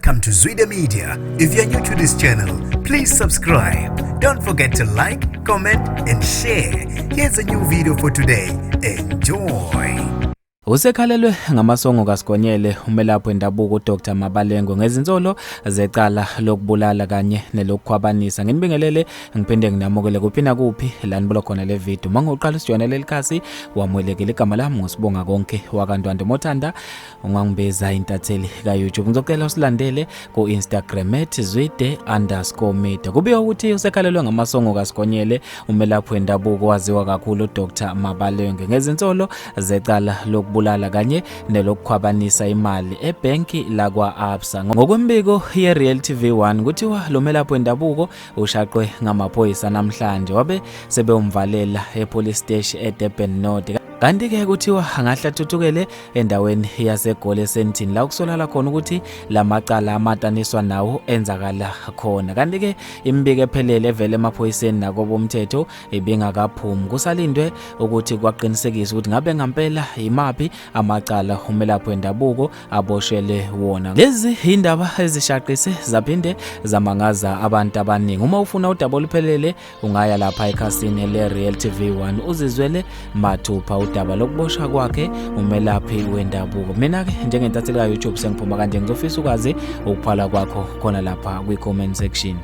Welcome to Zwida Media. If you're new to this channel, please subscribe. Don't forget to like, comment, and share. Here's a new video for today. Enjoy. Usekhalelwe ngamasongo kaSigonyela umelaphi wendabuko uDr Mabalengwe ngezinsolo zecala lokubulala kanye nelokukhwabanisa. Nginibingelele ngiphinde nginamukele kuphina kuphi la nibulo khona le video. Mangoqala sijoyina leli khasi wamwelekile igama lami ngosibonga konke wakantwande mothanda ungangibeza intatheli ka YouTube. Ngizocela usilandele ku Instagram @zwide_media. Kubiyo ukuthi usekhalelwe ngamasongo kaSigonyela umelaphi wendabuko waziwa kakhulu uDr Mabalengwe ngezinsolo zecala bulala kanye nelokukhwabanisa imali ebanki lakwa Absa. Ngokwembiko ye Real TV1 kuthiwa lo melaphi wendabuko ushaqwe ngamaphoyisa namhlanje wabe sebewumvalela epolice station eDurban North. Kanti ke kuthiwa angahlathuthukele endaweni yaseGoli Sentini la kusolala khona ukuthi lamacala amataniswa nawo enzakala khona. Kanti ke imbiko ephelele evele emaphoyiseni nako bomthetho ibingakaphumi. Kusalindwe ukuthi kwaqinisekiswa ukuthi ngabe ngempela imaphi amacala umelaphi wendabuko aboshele wona. Lezi indaba ezishaqise zaphinde zamangaza abantu abaningi. Uma ufuna udaba oluphelele ungaya lapha ekhasini le Real TV1 uzizwele mathupha udaba lokuboshwa kwakhe umelaphi wendabuko. Mina ke njengentatheli ka YouTube sengiphuma kanje ngizofisa ukwazi ukuphala kwakho khona lapha kwi comment section.